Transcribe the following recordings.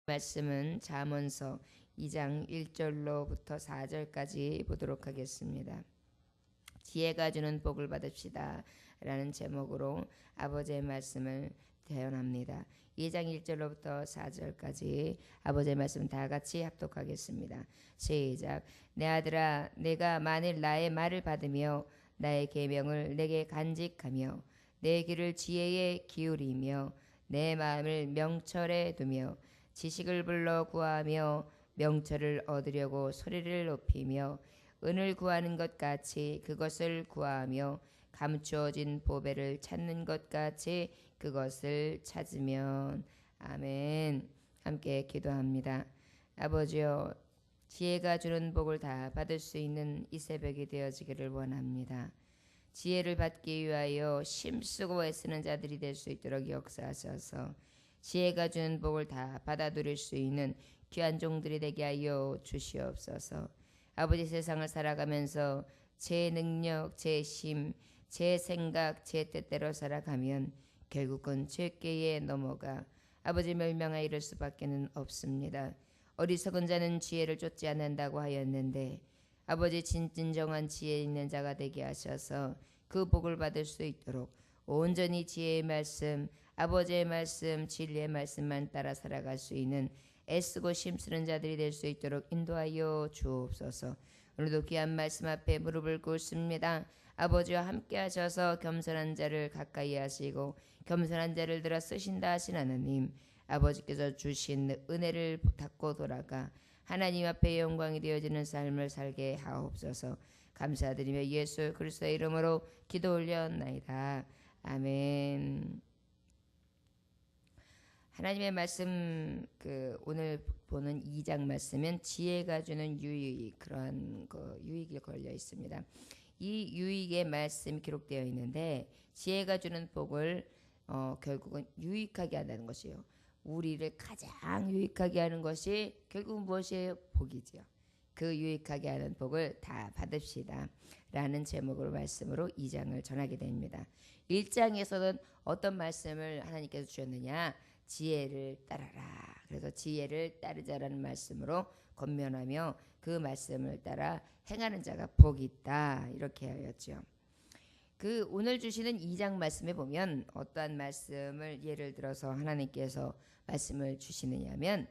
말씀은 잠언서 2장 1절로부터 4절까지 보도록 하겠습니다. 지혜가 주는 복을 받읍시다 라는 제목으로 아버지의 말씀을 대언합니다. 2장 1절로부터 4절까지 아버지의 말씀 다 같이 합독하겠습니다. 시작. 내 아들아, 내가 만일 나의 말을 받으며 나의 계명을 내게 간직하며 내 귀를 지혜에 기울이며 내 마음을 명철에 두며 지식을 불러 구하며 명철을 얻으려고 소리를 높이며 은을 구하는 것 같이 그것을 구하며 감추어진 보배를 찾는 것 같이 그것을 찾으면. 아멘. 함께 기도합니다. 아버지여, 지혜가 주는 복을 다 받을 수 있는 이 새벽이 되어지기를 원합니다. 지혜를 받기 위하여 힘쓰고 애쓰는 자들이 될 수 있도록 역사하셔서 지혜가 주는 복을 다 받아 누릴 수 있는 귀한 종들이 되게 하여 주시옵소서. 아버지, 세상을 살아가면서 제 능력, 제 힘, 제 생각, 제 뜻대로 살아가면 결국은 죄께에 넘어가 아버지 멸망에 이를 수밖에 없습니다. 어리석은 자는 지혜를 쫓지 않는다고 하였는데 아버지, 진정한 지혜 있는 자가 되게 하셔서 그 복을 받을 수 있도록 온전히 지혜의 말씀, 아버지의 말씀, 진리의 말씀만 따라 살아갈 수 있는 애쓰고 힘쓰는 자들이 될 수 있도록 인도하여 주옵소서. 오늘도 귀한 말씀 앞에 무릎을 꿇습니다. 아버지와 함께 하셔서 겸손한 자를 가까이 하시고 겸손한 자를 들어 쓰신다 하신 하나님, 아버지께서 주신 은혜를 닫고 돌아가 하나님 앞에 영광이 되어지는 삶을 살게 하옵소서. 감사드리며 예수 그리스도의 이름으로 기도 올려옵나이다. 아멘. 하나님의 말씀, 오늘 보는 2장 말씀은 지혜가 주는 유익, 그러한 유익이 걸려 있습니다. 이 유익의 말씀이 기록되어 있는데 지혜가 주는 복을 결국은 유익하게 한다는 것이요. 우리를 가장 유익하게 하는 것이 결국 무엇이에요? 복이죠. 그 유익하게 하는 복을 다 받읍시다 라는 제목으로 말씀으로 2장을 전하게 됩니다. 1장에서는 어떤 말씀을 하나님께서 주셨느냐? 지혜를 따라라. 그래서 지혜를 따르자라는 말씀으로 권면하며 그 말씀을 따라 행하는 자가 복이 있다, 이렇게 하였죠. 오늘 주시는 2장 말씀에 보면 어떠한 말씀을 예를 들어서 하나님께서 말씀을 주시느냐면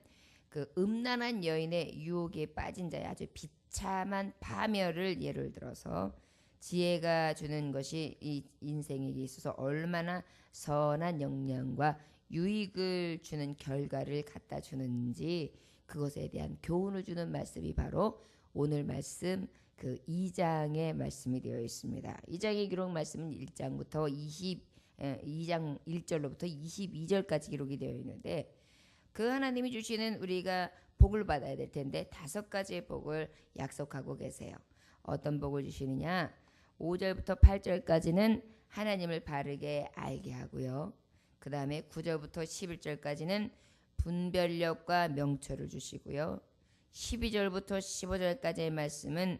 음란한 여인의 유혹에 빠진 자의 아주 비참한 파멸을 예를 들어서 지혜가 주는 것이 이 인생에게 있어서 얼마나 선한 영향과 유익을 주는 결과를 갖다 주는지 그것에 대한 교훈을 주는 말씀이 바로 오늘 말씀 2장의 말씀이 되어 있습니다. 2장의 기록 말씀은 1장부터 2장 1절로부터 22절까지 기록이 되어 있는데 그 하나님이 주시는 우리가 복을 받아야 될 텐데 5가지의 복을 약속하고 계세요. 어떤 복을 주시느냐? 5절부터 8절까지는 하나님을 바르게 알게 하고요. 그 다음에 9절부터 11절까지는 분별력과 명철을 주시고요. 12절부터 15절까지의 말씀은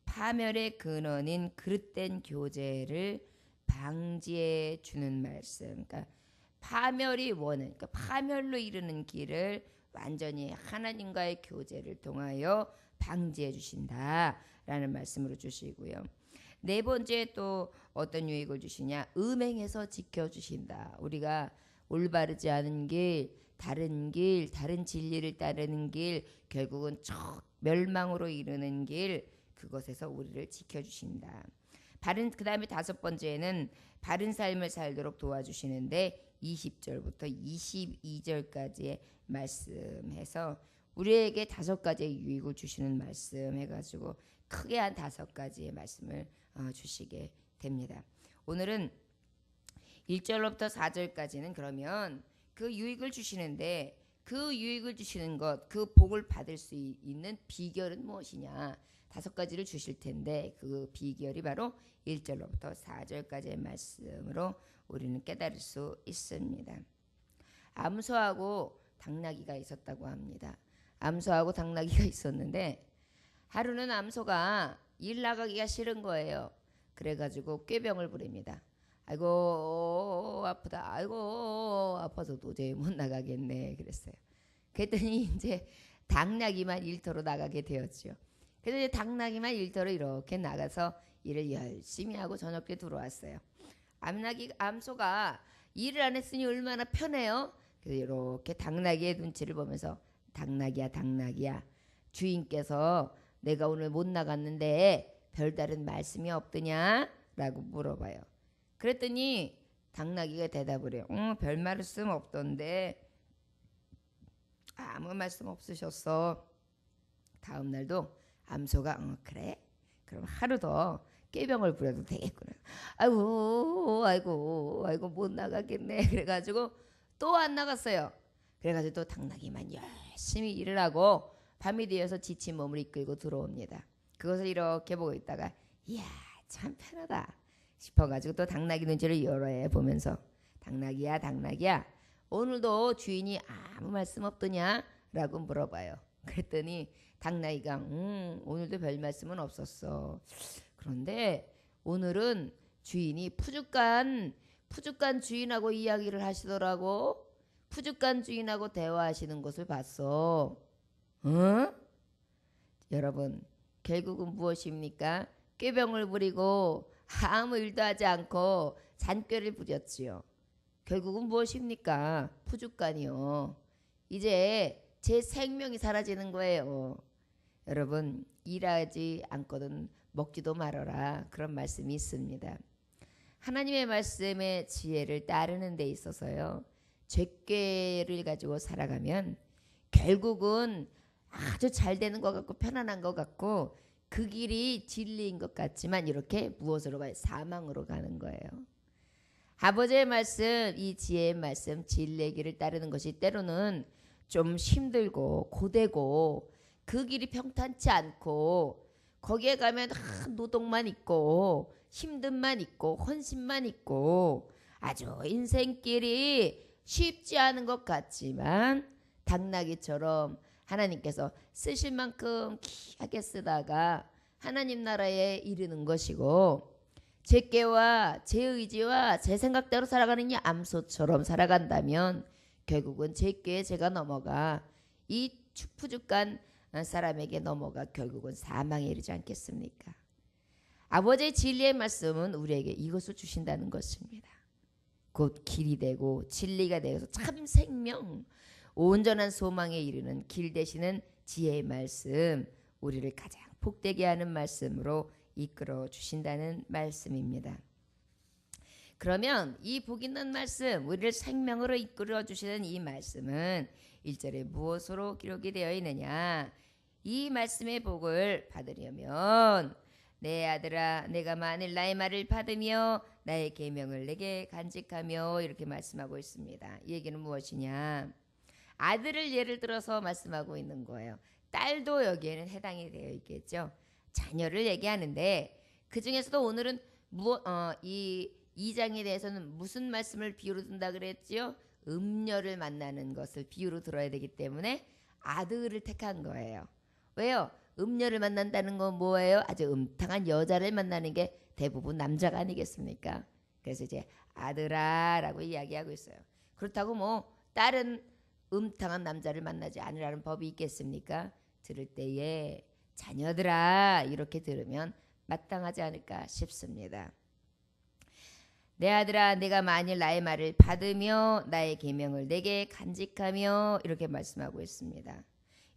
파멸의 근원인 그릇된 교제를 방지해 주는 말씀. 그러니까 파멸이 원은, 그러니까 파멸로 이르는 길을 완전히 하나님과의 교제를 통하여 방지해 주신다라는 말씀으로 주시고요. 네 번째 또 어떤 유익을 주시냐? 음행에서 지켜주신다. 우리가 올바르지 않은 길, 다른 진리를 따르는 길, 결국은 멸망으로 이르는 길, 그것에서 우리를 지켜주신다. 그 다음에 5번째는 바른 삶을 살도록 도와주시는데 20절부터 22절까지의 말씀해서 우리에게 5가지의 유익을 주시는 말씀 해가지고 크게 한 5가지의 말씀을 주시게 됩니다. 오늘은 1절로부터 4절까지는 그러면 그 유익을 주시는데 그 유익을 주시는 것, 그 복을 받을 수 있는 비결은 무엇이냐? 5가지를 주실 텐데 그 비결이 바로 1절로부터 4절까지의 말씀으로 우리는 깨달을 수 있습니다. 암소하고 당나귀가 있었다고 합니다. 암소하고 당나귀가 있었는데 하루는 암소가 일 나가기가 싫은 거예요. 그래가지고 꾀병을 부립니다. 아이고 아프다, 아이고 아파서 도저히 못 나가겠네 그랬어요. 그랬더니 이제 당나귀만 일터로 나가게 되었죠. 그래서 이제 당나귀만 일터로 이렇게 나가서 일을 열심히 하고 저녁에 들어왔어요. 암소가 일을 안 했으니 얼마나 편해요. 그래서 이렇게 당나귀의 눈치를 보면서 당나귀야 당나귀야, 주인께서 내가 오늘 못 나갔는데 별다른 말씀이 없더냐? 라고 물어봐요. 그랬더니 당나귀가 대답을 해요. 별 말씀 없던데. 아무 말씀 없으셨어. 다음 날도 암소가 그래? 그럼 하루 더 꾀병을 부려도 되겠구나. 아이고 못 나가겠네. 그래가지고 또 안 나갔어요. 그래가지고 또 당나귀만 열심히 일을 하고 밤이 되어서 지친 몸을 이끌고 들어옵니다. 그것을 이렇게 보고 있다가 이야 참 편하다 싶어가지고 또 당나귀 눈치를 여러 해 보면서 당나귀야 당나귀야, 오늘도 주인이 아무 말씀 없더냐? 라고 물어봐요. 그랬더니 당나귀가 오늘도 별 말씀은 없었어. 그런데 오늘은 주인이 푸죽간 주인하고 이야기를 하시더라고. 푸죽간 주인하고 대화하시는 것을 봤어. 여러분, 결국은 무엇입니까? 꾀병을 부리고 아무 일도 하지 않고 잔꾀를 부렸지요. 결국은 무엇입니까? 푸죽간이요. 이제 제 생명이 사라지는 거예요. 여러분, 일하지 않거든 먹지도 말아라, 그런 말씀이 있습니다. 하나님의 말씀의 지혜를 따르는 데 있어서요, 죄꾀를 가지고 살아가면 결국은 아주 잘 되는 것 같고 편안한 것 같고 그 길이 진리인 것 같지만 이렇게 무엇으로 가요? 사망으로 가는 거예요. 아버지의 말씀, 이 지혜의 말씀, 진리의 길을 따르는 것이 때로는 좀 힘들고 고되고 그 길이 평탄치 않고 거기에 가면 노동만 있고 힘듦만 있고 헌신만 있고 아주 인생길이 쉽지 않은 것 같지만 당나귀처럼 하나님께서 쓰실 만큼 귀하게 쓰다가 하나님 나라에 이르는 것이고, 제 꾀와 제 의지와 제 생각대로 살아가는 이 암소처럼 살아간다면 결국은 제 꾀에 제가 넘어가 이 푸죽간 사람에게 넘어가 결국은 사망에 이르지 않겠습니까? 아버지의 진리의 말씀은 우리에게 이것을 주신다는 것입니다. 곧 길이 되고 진리가 되어서 참 생명, 온전한 소망에 이르는 길 되시는 지혜의 말씀, 우리를 가장 복되게 하는 말씀으로 이끌어 주신다는 말씀입니다. 그러면 이 복 있는 말씀, 우리를 생명으로 이끌어 주시는 이 말씀은 1절에 무엇으로 기록이 되어 있느냐? 이 말씀의 복을 받으려면 내 아들아, 내가 만일 나의 말을 받으며 나의 계명을 내게 간직하며, 이렇게 말씀하고 있습니다. 이 얘기는 무엇이냐? 아들을 예를 들어서 말씀하고 있는 거예요. 딸도 여기에는 해당이 되어 있겠죠. 자녀를 얘기하는데 그 중에서도 오늘은 이 2장에 대해서는 무슨 말씀을 비유로 든다 그랬지요? 음녀를 만나는 것을 비유로 들어야 되기 때문에 아들을 택한 거예요. 왜요? 음녀를 만난다는 건 뭐예요? 아주 음탕한 여자를 만나는 게 대부분 남자가 아니겠습니까? 그래서 이제 아들아 라고 이야기하고 있어요. 그렇다고 뭐 다른 음탕한 남자를 만나지 않으라는 법이 있겠습니까? 들을 때에 자녀들아 이렇게 들으면 마땅하지 않을까 싶습니다. 내 아들아, 내가 만일 나의 말을 받으며 나의 계명을 내게 간직하며, 이렇게 말씀하고 있습니다.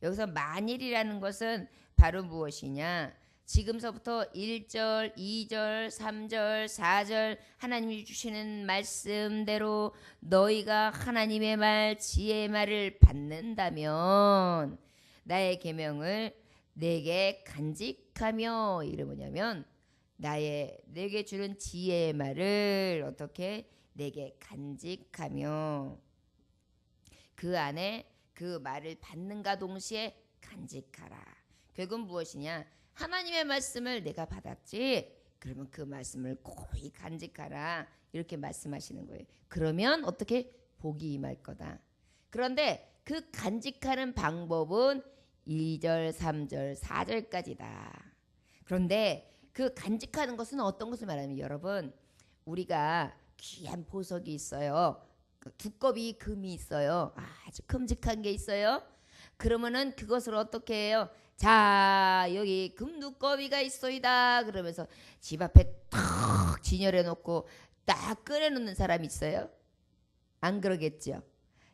여기서 만일이라는 것은 바로 무엇이냐? 지금서부터 1절, 2절, 3절, 4절 하나님이 주시는 말씀대로 너희가 하나님의 말, 지혜의 말을 받는다면 나의 계명을 내게 간직하며, 이게 뭐냐면 내게 주는 지혜의 말을 어떻게 내게 간직하며, 그 안에 그 말을 받는가 동시에 간직하라. 결국은 무엇이냐? 하나님의 말씀을 내가 받았지, 그러면 그 말씀을 고이 간직하라, 이렇게 말씀하시는 거예요. 그러면 어떻게? 복이 임할 거다. 그런데 그 간직하는 방법은 2절, 3절, 4절까지다. 그런데 그 간직하는 것은 어떤 것을 말하냐면, 여러분, 우리가 귀한 보석이 있어요. 두꺼비 금이 있어요. 아주 큼직한 게 있어요. 그러면은 그것을 어떻게 해요? 자, 여기 금 두꺼비가 있소이다. 그러면서 집 앞에 탁 진열해 놓고 딱 꺼내 놓는 사람이 있어요. 안 그러겠죠?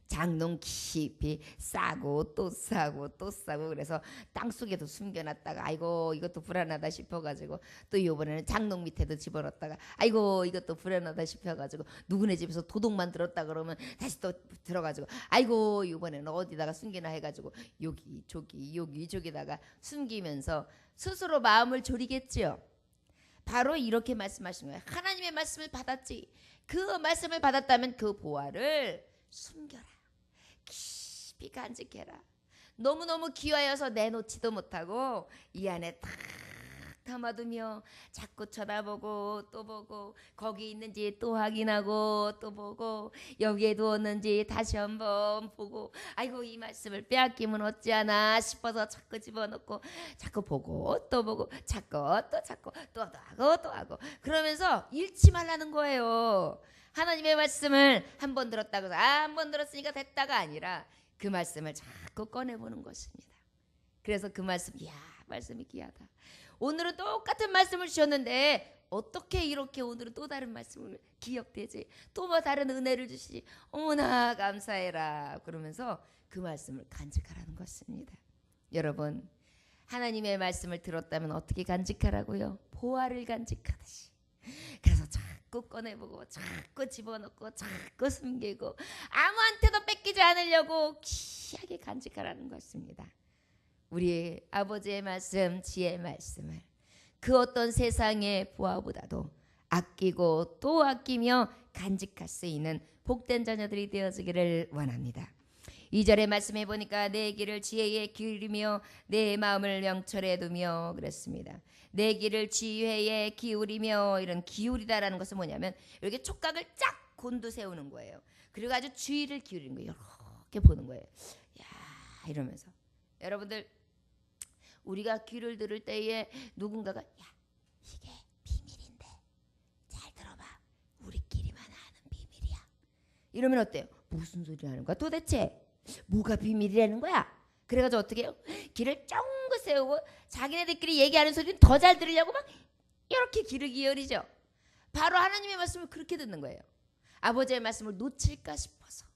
장롱 깊이 싸고 또 싸고 또 싸고 그래서 땅속에도 숨겨놨다가 아이고 이것도 불안하다 싶어가지고 또 이번에는 장롱 밑에도 집어넣었다가 아이고 이것도 불안하다 싶어가지고 누구네 집에서 도둑만 들었다 그러면 다시 또 들어가지고 아이고 이번에는 어디다가 숨기나 해가지고 여기 저기다가 숨기면서 스스로 마음을 졸이겠죠. 바로 이렇게 말씀하신 거예요. 하나님의 말씀을 받았지. 그 말씀을 받았다면 그 보화를 숨겨라. 깊이 간직해라. 너무너무 귀하여서 내놓지도 못하고 이 안에 탁 담아두며 자꾸 쳐다보고 또 보고 거기 있는지 또 확인하고 또 보고 여기에 두었는지 다시 한번 보고 아이고 이 말씀을 빼앗기면 어찌하나 싶어서 자꾸 집어넣고 자꾸 보고 또 보고 자꾸 또 하고 그러면서 잃지 말라는 거예요. 하나님의 말씀을 한 번 들었다고 해서 한 번 들었으니까 됐다가 아니라 그 말씀을 자꾸 꺼내보는 것입니다. 그래서 그 말씀, 이야 말씀이 귀하다. 오늘은 똑같은 말씀을 주셨는데 어떻게 이렇게 오늘은 또 다른 말씀을 기억되지? 또 뭐 다른 은혜를 주시지? 어머나 감사해라. 그러면서 그 말씀을 간직하라는 것입니다. 여러분 하나님의 말씀을 들었다면 어떻게 간직하라고요? 보화를 간직하듯이. 그래서 자꾸 꺼내보고 자꾸 집어넣고 자꾸 숨기고 아무한테도 뺏기지 않으려고 귀하게 간직하라는 것입니다. 우리 아버지의 말씀, 지혜의 말씀을 그 어떤 세상의 보화보다도 아끼고 또 아끼며 간직할 수 있는 복된 자녀들이 되어지기를 원합니다. 2절의 말씀해 보니까 내 길을 지혜에 기울이며 내 마음을 명철에 두며 그랬습니다. 내 길을 지혜에 기울이며 이런 기울이다라는 것은 뭐냐면 이렇게 촉각을 쫙 곤두세우는 거예요. 그리고 아주 주의를 기울이는 거예요. 이렇게 보는 거예요. 야 이러면서 여러분들 우리가 귀를 들을 때에 누군가가 야 이게 비밀인데 잘 들어봐. 우리끼리만 아는 비밀이야. 이러면 어때요? 무슨 소리 하는 거야 도대체? 뭐가 비밀이라는 거야? 그래가지고 어떻게 해요? 귀를 쫑긋 세우고 자기네들끼리 얘기하는 소리는 더 잘 들으려고 막 이렇게 귀를 기울이죠. 바로 하나님의 말씀을 그렇게 듣는 거예요. 아버지의 말씀을 놓칠까 싶어서,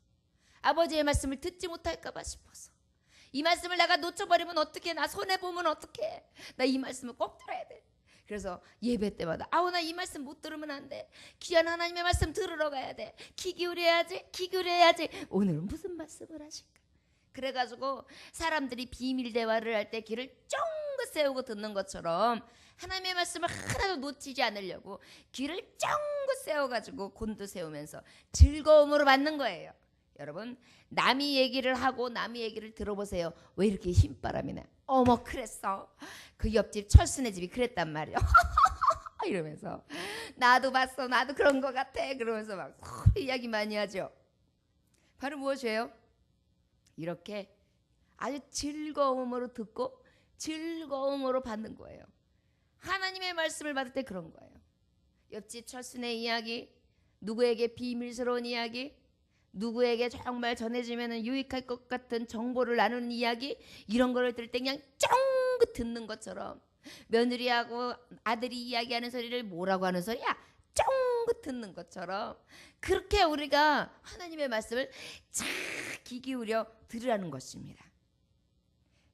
아버지의 말씀을 듣지 못할까 봐 싶어서, 이 말씀을 내가 놓쳐버리면 어떡해? 나 손해보면 어떡해? 나 이 말씀을 꼭 들어야 돼. 그래서 예배 때마다 아우 나 이 말씀 못 들으면 안 돼. 귀한 하나님의 말씀 들으러 가야 돼. 귀 기울여야지. 오늘은 무슨 말씀을 하실까? 그래가지고 사람들이 비밀 대화를 할 때 귀를 쫑긋 세우고 듣는 것처럼 하나님의 말씀을 하나도 놓치지 않으려고 귀를 쫑긋 세워가지고 곤두세우면서 즐거움으로 받는 거예요. 여러분 남이 얘기를 하고 남이 얘기를 들어보세요. 왜 이렇게 힘바람이 나? 어머 그랬어. 그 옆집 철순의 집이 그랬단 말이야. 이러면서 나도 봤어. 나도 그런 것 같아. 그러면서 막 이야기 많이 하죠. 바로 무엇이에요? 이렇게 아주 즐거움으로 듣고 즐거움으로 받는 거예요. 하나님의 말씀을 받을 때 그런 거예요. 옆집 철순의 이야기, 누구에게 비밀스러운 이야기, 누구에게 정말 전해지면 유익할 것 같은 정보를 나누는 이야기, 이런 거를 들을 때 그냥 쫑긋 듣는 것처럼 며느리하고 아들이 이야기하는 소리를 뭐라고 하는 소리야? 쫑긋 듣는 것처럼 그렇게 우리가 하나님의 말씀을 잘 귀 기울여 들으라는 것입니다.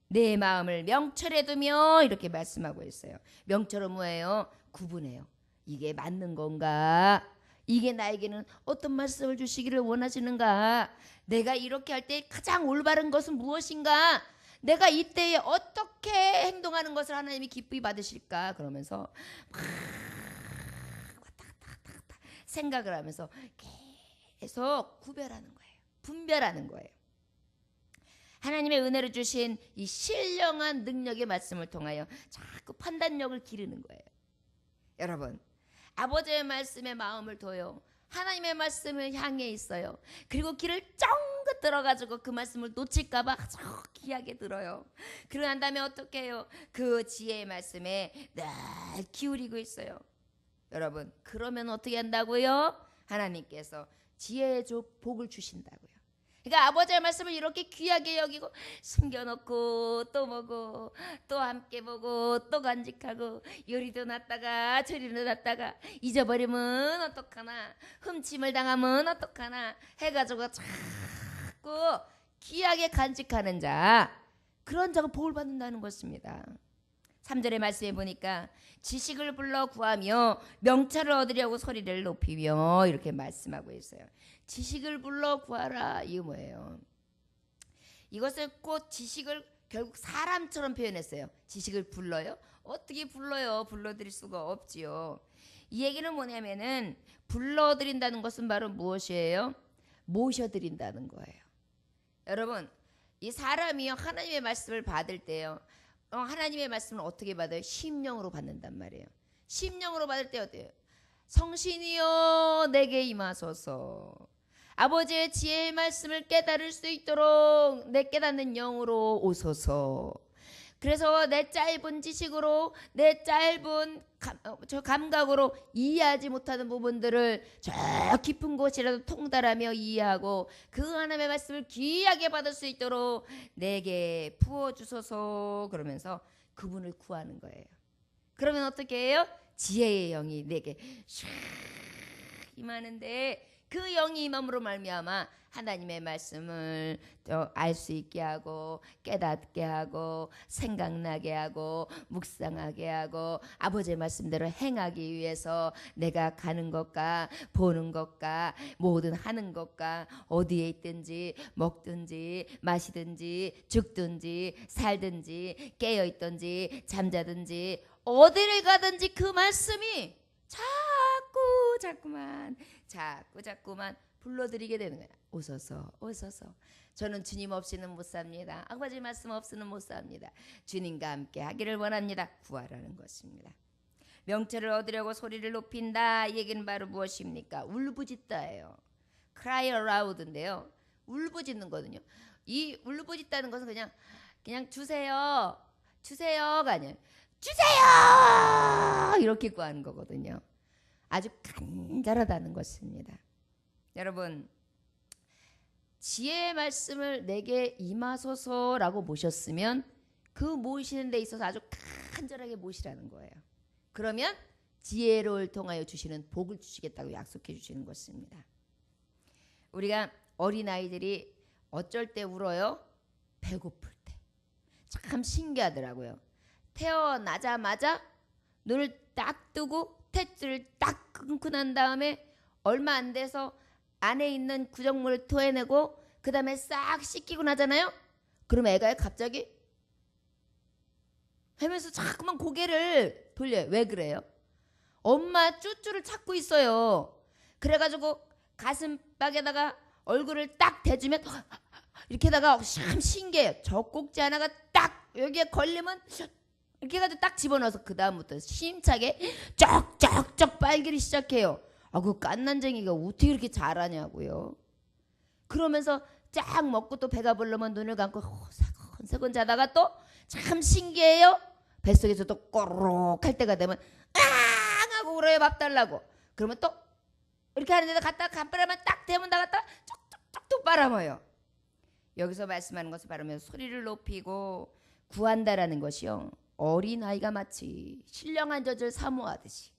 내 마음을 명철에 두며 이렇게 말씀하고 있어요. 명철은 뭐예요? 구분해요. 이게 맞는 건가? 이게 나에게는 어떤 말씀을 주시기를 원하시는가? 내가 이렇게 할 때 가장 올바른 것은 무엇인가? 내가 이때에 어떻게 행동하는 것을 하나님이 기쁘게 받으실까? 그러면서 막 왔다 갔다 생각을 하면서 계속 구별하는 거예요. 분별하는 거예요. 하나님의 은혜로 주신 이 신령한 능력의 말씀을 통하여 자꾸 판단력을 기르는 거예요. 여러분 아버지의 말씀에 마음을 둬요. 하나님의 말씀을 향해 있어요. 그리고 귀를 쫑긋 들어가지고 그 말씀을 놓칠까 봐 아주 귀하게 들어요. 그러고 난 다음에 어떻게 해요? 그 지혜의 말씀에 늘 기울이고 있어요. 여러분 그러면 어떻게 한다고요? 하나님께서 지혜의 복을 주신다고요. 그러니까 아버지의 말씀을 이렇게 귀하게 여기고 숨겨놓고 또 보고 또 함께 보고 또 간직하고 요리도 놨다가 저리도 놨다가 잊어버리면 어떡하나, 흠침을 당하면 어떡하나 해가지고 자꾸 귀하게 간직하는 자, 그런 자가 복을 받는다는 것입니다. 3절의 말씀에 보니까 지식을 불러 구하며 명철을 얻으려고 소리를 높이며 이렇게 말씀하고 있어요. 지식을 불러 구하라. 이거 뭐예요? 이것을 꼭 지식을 결국 사람처럼 표현했어요. 지식을 불러요? 어떻게 불러요? 불러드릴 수가 없지요. 이 얘기는 뭐냐면은 불러드린다는 것은 바로 무엇이에요? 모셔드린다는 거예요. 여러분, 이 사람이요 하나님의 말씀을 받을 때요, 하나님의 말씀을 어떻게 받아요? 심령으로 받는단 말이에요. 심령으로 받을 때 어때요? 성신이여 내게 임하소서. 아버지의 지혜의 말씀을 깨달을 수 있도록 내 깨닫는 영으로 오소서. 그래서 내 짧은 지식으로, 내 짧은 감각으로 이해하지 못하는 부분들을 저 깊은 곳이라도 통달하며 이해하고 그 하나님의 말씀을 귀하게 받을 수 있도록 내게 부어주소서. 그러면서 그분을 구하는 거예요. 그러면 어떻게 해요? 지혜의 영이 내게 샥 임하는데, 그 영이 임함으로 말미암아 하나님의 말씀을 알 수 있게 하고 깨닫게 하고 생각나게 하고 묵상하게 하고 아버지의 말씀대로 행하기 위해서 내가 가는 것과 보는 것과 모든 하는 것과 어디에 있든지 먹든지 마시든지 죽든지 살든지 깨어있든지 잠자든지 어디를 가든지 그 말씀이 자꾸만 불러드리게 되는 거야. 오소서 오소서. 저는 주님 없이는 못 삽니다. 아버지 말씀 없이는 못 삽니다. 주님과 함께 하기를 원합니다. 구하라는 것입니다. 명철을 얻으려고 소리를 높인다. 이 얘기는 바로 무엇입니까? 울부짖다예요. cry aloud인데요, 울부짖는 거거든요. 이 울부짖다는 것은 그냥 주세요가 아니에요. 주세요 이렇게 구하는 거거든요. 아주 간절하다는 것입니다. 여러분, 지혜의 말씀을 내게 임하소서라고 모셨으면 그 모시는 데 있어서 아주 간절하게 모시라는 거예요. 그러면 지혜를 통하여 주시는 복을 주시겠다고 약속해 주시는 것입니다. 우리가 어린아이들이 어쩔 때 울어요? 배고플 때. 참 신기하더라고요. 태어나자마자 눈을 딱 뜨고 탯줄을 딱 끊고 난 다음에 얼마 안 돼서 안에 있는 구정물을 토해내고 그 다음에 싹 씻기고 나잖아요. 그럼 애가 갑자기 하면서 자꾸만 고개를 돌려요. 왜 그래요? 엄마 쭈쭈를 찾고 있어요. 그래가지고 가슴팍에다가 얼굴을 딱 대주면 이렇게다가 참 신기해요. 저 꼭지 하나가 딱 여기에 걸리면 이렇게 해가지고 딱 집어넣어서 그 다음부터 심차게 쩍쩍쩍 빨기를 시작해요. 그 깐난쟁이가 어떻게 이렇게 잘하냐고요. 그러면서 쫙 먹고 또 배가 부르면 눈을 감고 세건 자다가 또 참 신기해요. 뱃속에서 또 꼬르륵 할 때가 되면 앙 하고 울어요. 밥 달라고. 그러면 또 이렇게 하는 데다 갖다가 간바람만 딱 대면 다 갖다가 쪽쪽쪽 또 빨아먹어요. 여기서 말씀하는 것을 바르면 소리를 높이고 구한다라는 것이요, 어린아이가 마치 신령한 젖을 사모하듯이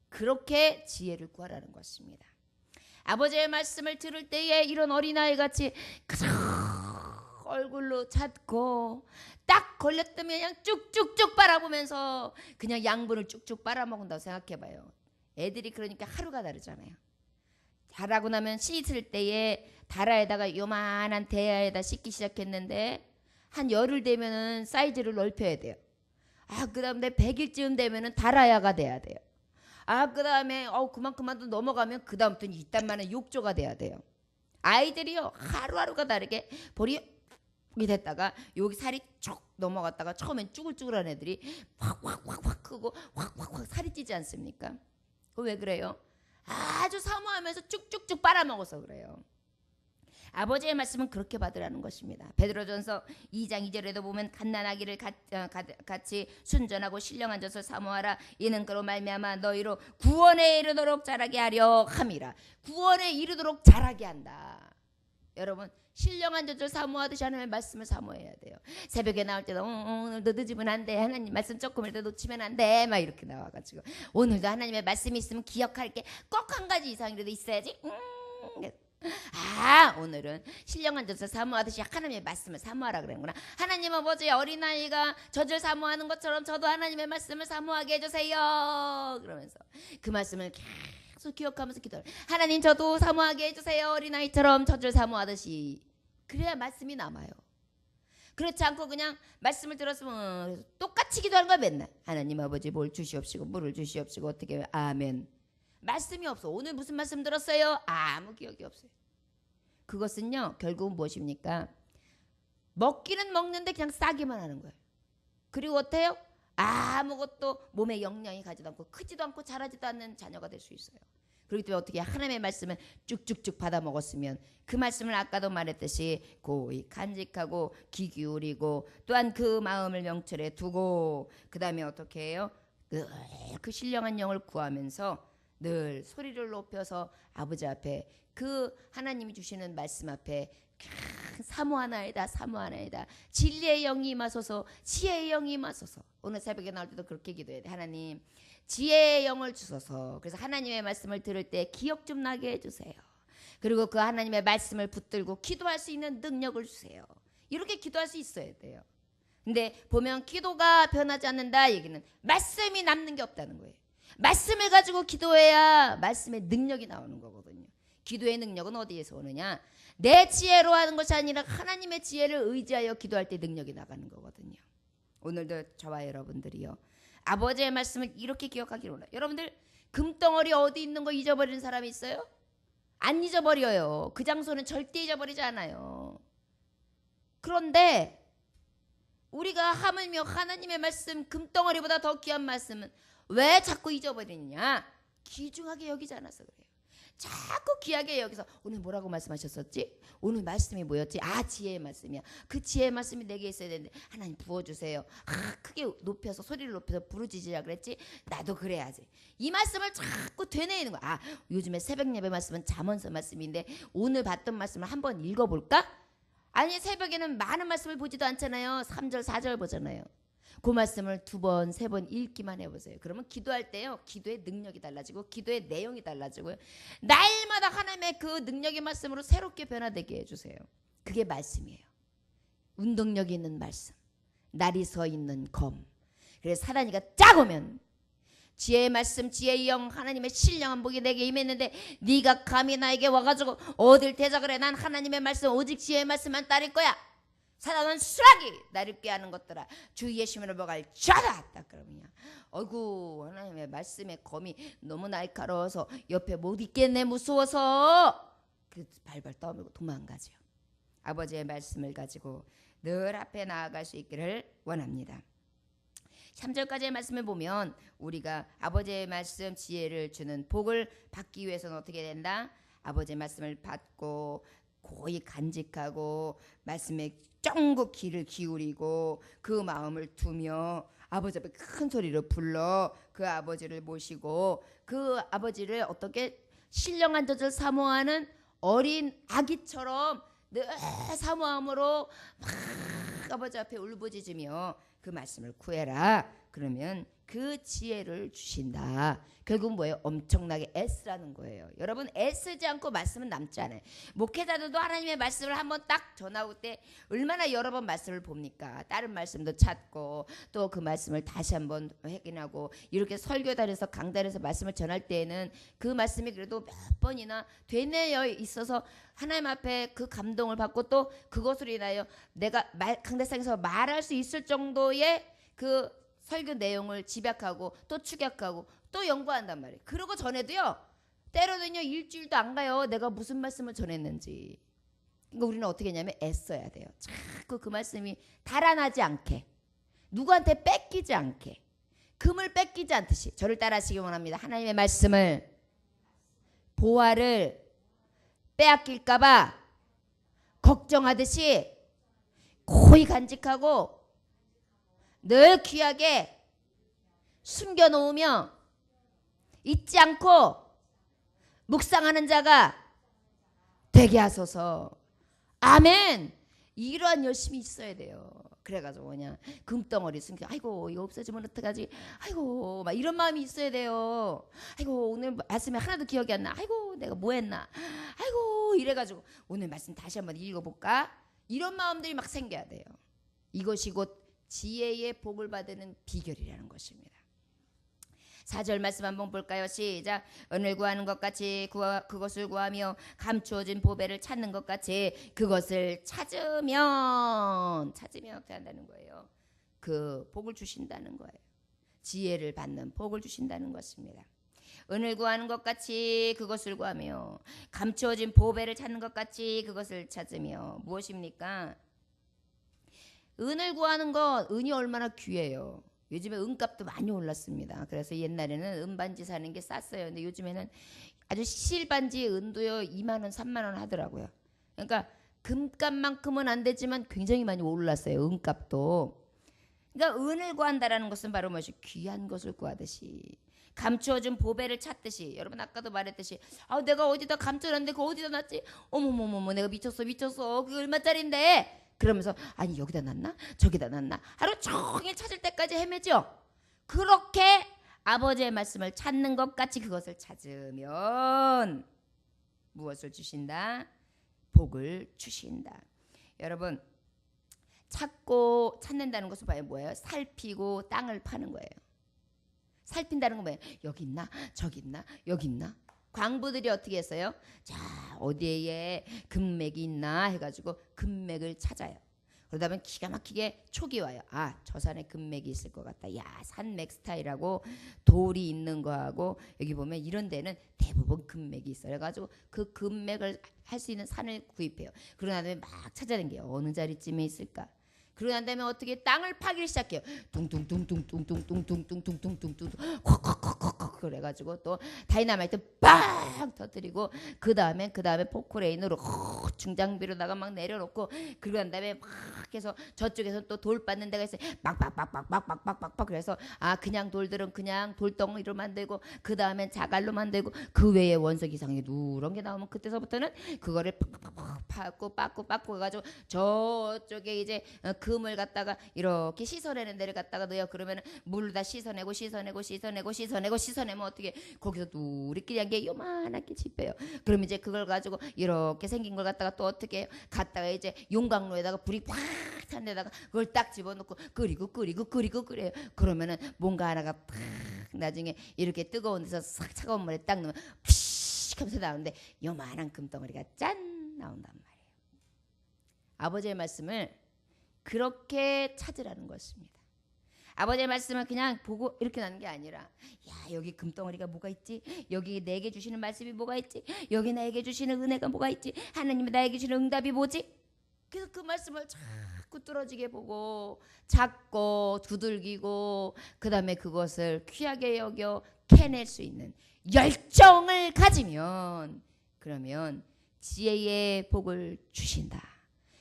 그렇게 지혜를 구하라는 것입니다. 아버지의 말씀을 들을 때에 이런 어린아이같이 얼굴로 찾고 딱 걸렸다면 그냥 쭉쭉쭉 빨아보면서 그냥 양분을 쭉쭉 빨아먹는다고 생각해봐요. 애들이 그러니까 하루가 다르잖아요. 자라고 나면 씻을 때에 다라에다가 요만한 대야에다 씻기 시작했는데 한 열흘 되면은 사이즈를 넓혀야 돼요. 그 다음에 100일쯤 되면은 다라야가 돼야 돼요. 그 다음에 그만큼만 더 넘어가면 그 다음부터는 이딴만한 욕조가 돼야 돼요. 아이들이요 하루하루가 다르게 볼이 됐다가 여기 살이 쭉 넘어갔다가 처음엔 쭈글쭈글한 애들이 확 크고 확 살이 찌지 않습니까? 왜 그래요? 아주 사모하면서 쭉쭉쭉 빨아먹어서 그래요. 아버지의 말씀은 그렇게 받으라는 것입니다. 베드로전서 2장 2절에도 보면 갓난아기를 같이 순전하고 신령한 젖을 사모하라. 이는 그로 말미암아 너희로 구원에 이르도록 자라게 하려 함이라. 구원에 이르도록 자라게 한다. 여러분, 신령한 젖을 사모하듯이 하나님의 말씀을 사모해야 돼요. 새벽에 나올 때도 오늘도 늦으면 안 돼. 하나님 말씀 조금이라도 놓치면 안 돼. 막 이렇게 나와가지고 오늘도 하나님의 말씀이 있으면 기억할 게 꼭 한 가지 이상이라도 있어야지. 오늘은 신령한 젖을 사모하듯이 하나님의 말씀을 사모하라 그러는구나. 하나님 아버지, 어린아이가 젖을 사모하는 것처럼 저도 하나님의 말씀을 사모하게 해주세요. 그러면서 그 말씀을 계속 기억하면서 기도해요. 하나님, 저도 사모하게 해주세요. 어린아이처럼 젖을 사모하듯이. 그래야 말씀이 남아요. 그렇지 않고 그냥 말씀을 들었으면 똑같이 기도하는 거야. 맨날 하나님 아버지, 뭘 주시옵시고 물을 주시옵시고 어떻게 아멘. 말씀이 없어. 오늘 무슨 말씀 들었어요? 아무 기억이 없어요. 그것은요, 결국은 무엇입니까? 먹기는 먹는데 그냥 싸기만 하는 거예요. 그리고 어때요? 아무것도 몸에 영향이 가지도 않고 크지도 않고 자라지도 않는 자녀가 될 수 있어요. 그렇기 때문에 어떻게 하나님의 말씀을 쭉쭉쭉 받아 먹었으면 그 말씀을 아까도 말했듯이 고이 간직하고 귀 기울이고 또한 그 마음을 명철에 두고 그 다음에 어떻게 해요? 늘 그 신령한 영을 구하면서 늘 소리를 높여서 아버지 앞에 그 하나님이 주시는 말씀 앞에 사모하나이다 사모하나이다. 진리의 영이 임하소서, 지혜의 영이 임하소서. 오늘 새벽에 나올 때도 그렇게 기도해야 돼. 하나님, 지혜의 영을 주소서. 그래서 하나님의 말씀을 들을 때 기억 좀 나게 해주세요. 그리고 그 하나님의 말씀을 붙들고 기도할 수 있는 능력을 주세요. 이렇게 기도할 수 있어야 돼요. 근데 보면 기도가 변하지 않는다 얘기는 말씀이 남는 게 없다는 거예요. 말씀을 가지고 기도해야 말씀의 능력이 나오는 거거든요. 기도의 능력은 어디에서 오느냐? 내 지혜로 하는 것이 아니라 하나님의 지혜를 의지하여 기도할 때 능력이 나가는 거거든요. 오늘도 저와 여러분들이요, 아버지의 말씀을 이렇게 기억하기를 원해요. 여러분들 금덩어리 어디 있는 거 잊어버리는 사람이 있어요? 안 잊어버려요. 그 장소는 절대 잊어버리지 않아요. 그런데 우리가 하물며 하나님의 말씀, 금덩어리보다 더 귀한 말씀은 왜 자꾸 잊어버리느냐? 귀중하게 여기지 않아서 그래요. 자꾸 귀하게 여기서 오늘 뭐라고 말씀하셨었지? 오늘 말씀이 뭐였지? 지혜의 말씀이야. 그 지혜의 말씀이 내게 있어야 되는데 하나님 부어주세요. 크게 높여서 소리를 높여서 부르짖으라 그랬지? 나도 그래야지. 이 말씀을 자꾸 되뇌이는 거야. 요즘에 새벽 예배 말씀은 잠언서 말씀인데 오늘 봤던 말씀을 한번 읽어볼까? 아니, 새벽에는 많은 말씀을 보지도 않잖아요. 3절 4절 보잖아요. 그 말씀을 2번 3번 읽기만 해보세요. 그러면 기도할 때요, 기도의 능력이 달라지고 기도의 내용이 달라지고요, 날마다 하나님의 그 능력의 말씀으로 새롭게 변화되게 해주세요. 그게 말씀이에요. 운동력 있는 말씀, 날이 서 있는 검. 그래서 사단이가 쫙 오면 지혜의 말씀, 지혜의 영, 하나님의 신령한 복이 내게 임했는데 네가 감히 나에게 와가지고 어딜 대적을 해? 난 하나님의 말씀, 오직 지혜의 말씀만 따를 거야. 사단은 수락이 나를 꾀하는 것들아, 주 예수님으로 먹을지어다. 딱 그러면 어이구, 하나님의 말씀의 검이 너무 날카로워서 옆에 못 있겠네, 무서워서 그 발발 떠밀고 도망가죠. 아버지의 말씀을 가지고 늘 앞에 나아갈 수 있기를 원합니다. 3절까지의 말씀을 보면 우리가 아버지의 말씀, 지혜를 주는 복을 받기 위해서는 어떻게 된다? 아버지의 말씀을 받고 고이 간직하고 말씀에 쫑긋 귀를 기울이고 그 마음을 두며 아버지 앞에 큰 소리로 불러 그 아버지를 모시고 그 아버지를 어떻게 신령한 젖을 사모하는 어린 아기처럼 늘 사모함으로 막 아버지 앞에 울부짖으며 그 말씀을 구해라. 그러면 그 지혜를 주신다. 결국 뭐예요? 엄청나게 애쓰라는 거예요. 여러분, 애쓰지 않고 말씀은 남지 않아요. 목회자들도 하나님의 말씀을 한번 딱 전하고 때 얼마나 여러 번 말씀을 봅니까? 다른 말씀도 찾고 또 그 말씀을 다시 한번 확인하고, 이렇게 설교단에서 강단에서 말씀을 전할 때에는 그 말씀이 그래도 몇 번이나 되뇌어 있어서 하나님 앞에 그 감동을 받고 또 그것으로 인하여 내가 강대상에서 말할 수 있을 정도의 그 설교 내용을 집약하고 또 축약하고 또 연구한단 말이에요. 그러고 전에도요, 때로는요 일주일도 안 가요. 내가 무슨 말씀을 전했는지. 그러니까 우리는 어떻게 했냐면 애써야 돼요. 자꾸 그 말씀이 달아나지 않게, 누구한테 뺏기지 않게, 금을 뺏기지 않듯이 저를 따라하시기 원합니다. 하나님의 말씀을, 보화를 빼앗길까 봐 걱정하듯이 고이 간직하고 늘 귀하게 숨겨놓으며 잊지 않고 묵상하는 자가 되게 하소서. 아멘. 이러한 열심이 있어야 돼요. 그래가지고 그냥 금덩어리 숨겨, 아이고 이거 없어지면 어떡하지, 아이고 막 이런 마음이 있어야 돼요. 아이고 오늘 말씀이 하나도 기억이 안 나, 아이고 내가 뭐 했나, 아이고 이래가지고 오늘 말씀 다시 한번 읽어볼까, 이런 마음들이 막 생겨야 돼요. 이것이 곧 지혜의 복을 받는 비결이라는 것입니다. 4절 말씀 한번 볼까요? 시작. 은을 구하는 것 같이 그것을 구하며 감추어진 보배를 찾는 것 같이 그것을 찾으면 어떻게 한다는 거예요? 그 복을 주신다는 거예요. 지혜를 받는 복을 주신다는 것입니다. 은을 구하는 것 같이 그것을 구하며 감추어진 보배를 찾는 것 같이 그것을 찾으며. 무엇입니까? 은을 구하는 것, 은이 얼마나 귀해요. 요즘에 은값도 많이 올랐습니다. 그래서 옛날에는 은반지 사는 게 쌌어요. 근데 요즘에는 아주 실반지 은도요 2만 원, 3만 원 하더라고요. 그러니까 금값만큼은 안 되지만 굉장히 많이 올랐어요. 은값도. 그러니까 은을 구한다라는 것은 바로 무엇이? 귀한 것을 구하듯이, 감추어준 보배를 찾듯이. 여러분 아까도 말했듯이, 내가 어디다 감춰놨는데 그거 어디다 놨지? 어머머머머, 내가 미쳤어. 그게 얼마짜린데? 그러면서 아니 여기다 놨나? 저기다 놨나? 하루 종일 찾을 때까지 헤매죠. 그렇게 아버지의 말씀을 찾는 것 같이 그것을 찾으면 무엇을 주신다? 복을 주신다. 여러분, 찾는다는 것은 뭐예요? 살피고 땅을 파는 거예요. 살핀다는 건 뭐예요? 여기 있나? 저기 있나? 여기 있나? 광부들이 어떻게 했어요? 자, 어디에 금맥이 있나 해가지고 금맥을 찾아요. 그러다 보면 기가 막히게 촉이 와요. 저 산에 금맥이 있을 것 같다. 야, 산맥 스타일하고 돌이 있는 거하고 여기 보면 이런 데는 대부분 금맥이 있어요. 그래가지고 그 금맥을 할 수 있는 산을 구입해요. 그러고 난 다음에 막 찾아다녀요. 어느 자리쯤에 있을까? 그러고 난 다음에 어떻게 땅을 파기를 시작해요. 둥둥둥둥둥둥둥둥둥둥둥둥둥 콱콱콱콱콱 그래가지고 또 다이나마이트 빵 터뜨리고 그 다음에 포크레인으로 중장비로다가 막 내려놓고 그러고 난 다음에 막 해서 저쪽에서 또 돌 빻는 데가 있어요. 막막막막막막막막 그래서 그냥 돌들은 그냥 돌덩이로 만들고 그 다음엔 자갈로 만들고 그 외에 원석 이상의 누런 게 나오면 그때서부터는 그거를 팍팍 빻고 해가지고 저쪽에 이제 금을 갖다가 이렇게 씻어내는 데를 갖다가 넣어요. 그러면 물을 다 씻어내면 어떻게 거기서 우리끼리 한 게 요만하게 집혀요. 그럼 이제 그걸 가지고 이렇게 생긴 걸 갖다가 또 어떻게 해요? 갖다가 이제 용광로에다가 불이 팍 탄 데다가 그걸 딱 집어넣고 끓이고 끓여요. 그러면은 뭔가 하나가 팍 나중에 이렇게 뜨거운 데서 싹 차가운 물에 딱 넣으면 푸식 하면서 나오는데 요만한 금덩어리가 짠 나온단 말이에요. 아버지의 말씀을 그렇게 찾으라는 것입니다. 아버지의 말씀을 그냥 보고 이렇게 나는 게 아니라, 야, 여기 금덩어리가 뭐가 있지? 여기 내게 주시는 말씀이 뭐가 있지? 여기 나에게 주시는 은혜가 뭐가 있지? 하나님이 나에게 주시는 응답이 뭐지? 그래서 그 말씀을 자꾸 뚫어지게 보고 찾고 두들기고 그 다음에 그것을 귀하게 여겨 캐낼 수 있는 열정을 가지면, 그러면 지혜의 복을 주신다.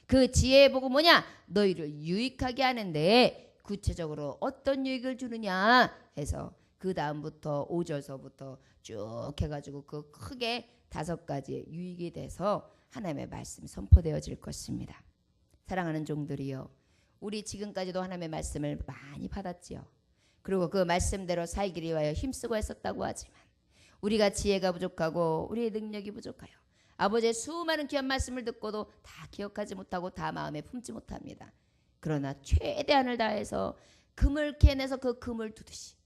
그 지혜의 복은 뭐냐? 너희를 유익하게 하는데 구체적으로 어떤 유익을 주느냐 해서 그 다음부터 5절서부터 쭉 해가지고 그 크게 5가지의 유익이 돼서 하나님의 말씀이 선포되어질 것입니다. 사랑하는 종들이요, 우리 지금까지도 하나님의 말씀을 많이 받았지요. 그리고 그 말씀대로 살기를 위하여 힘쓰고 했었다고 하지만 우리가 지혜가 부족하고 우리의 능력이 부족하여 아버지의 수많은 귀한 말씀을 듣고도 다 기억하지 못하고 다 마음에 품지 못합니다. 그러나 최대한을 다해서 금을 캐내서 그 금을 두듯이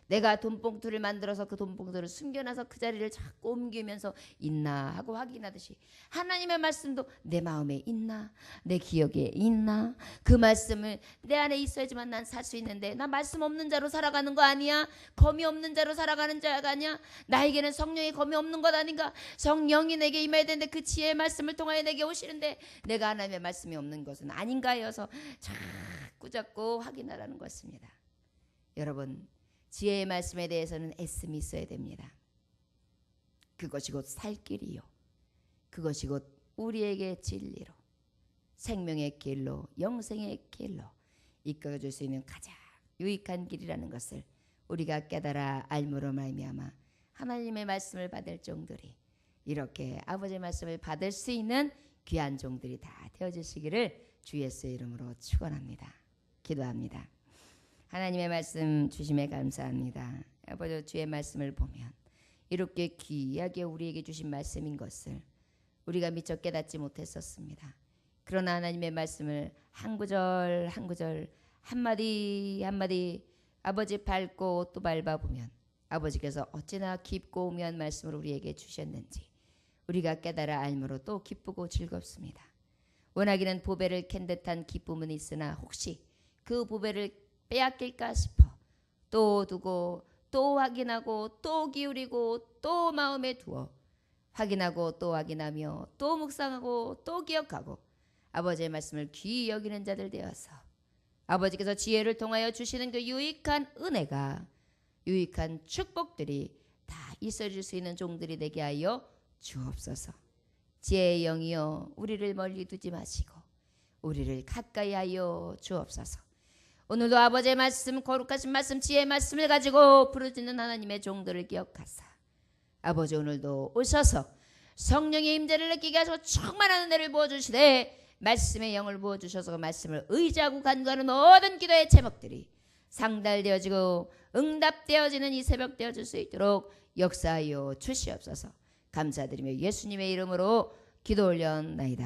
내가 돈봉투를 만들어서 그 돈봉투를 숨겨놔서 그 자리를 자꾸 옮기면서 있나 하고 확인하듯이 하나님의 말씀도 내 마음에 있나, 내 기억에 있나, 그 말씀을 내 안에 있어야지만 난 살 수 있는데 나 말씀 없는 자로 살아가는 거 아니야? 검이 없는 자로 살아가는 자가 아니야? 나에게는 성령의 검이 없는 것 아닌가? 성령이 내게 임해야 되는데 그 지혜의 말씀을 통하여 내게 오시는데 내가 하나님의 말씀이 없는 것은 아닌가 해서 자꾸 확인하라는 것입니다. 여러분, 지혜의 말씀에 대해서는 애씀이 있어야 됩니다. 그것이 곧 살 길이요, 그것이 곧 우리에게 진리로 생명의 길로 영생의 길로 이끌어줄 수 있는 가장 유익한 길이라는 것을 우리가 깨달아 알므로 말미암아 하나님의 말씀을 받을 종들이 이렇게 아버지의 말씀을 받을 수 있는 귀한 종들이 다 되어주시기를 주 예수의 이름으로 축원합니다. 기도합니다. 하나님의 말씀 주심에 감사합니다. 아버지 주의 말씀을 보면 이렇게 귀하게 우리에게 주신 말씀인 것을 우리가 미처 깨닫지 못했었습니다. 그러나 하나님의 말씀을 한 구절 한 구절 한마디 한마디 아버지 밟고 또 밟아보면 아버지께서 어찌나 깊고 오묘한 말씀을 우리에게 주셨는지 우리가 깨달아 알므로 또 기쁘고 즐겁습니다. 원하기는 보배를 캔 듯한 기쁨은 있으나 혹시 그 보배를 빼앗길까 싶어 또 두고 또 확인하고 또 기울이고 또 마음에 두어 확인하고 또 확인하며 또 묵상하고 또 기억하고 아버지의 말씀을 귀히 여기는 자들 되어서 아버지께서 지혜를 통하여 주시는 그 유익한 은혜가 유익한 축복들이 다 있어질 수 있는 종들이 되게 하여 주옵소서. 지혜의 영이여 우리를 멀리 두지 마시고 우리를 가까이 하여 주옵소서. 오늘도 아버지의 말씀 거룩하신 말씀 지혜의 말씀을 가지고 부르짖는 하나님의 종들을 기억하사 아버지 오늘도 오셔서 성령의 임재를 느끼게 하시고 충만한 은혜를 부어주시되 말씀의 영을 부어주셔서 그 말씀을 의지하고 간구하는 모든 기도의 제목들이 상달되어지고 응답되어지는 이 새벽 되어질 수 있도록 역사하여 주시옵소서. 감사드리며 예수님의 이름으로 기도 올려나이다.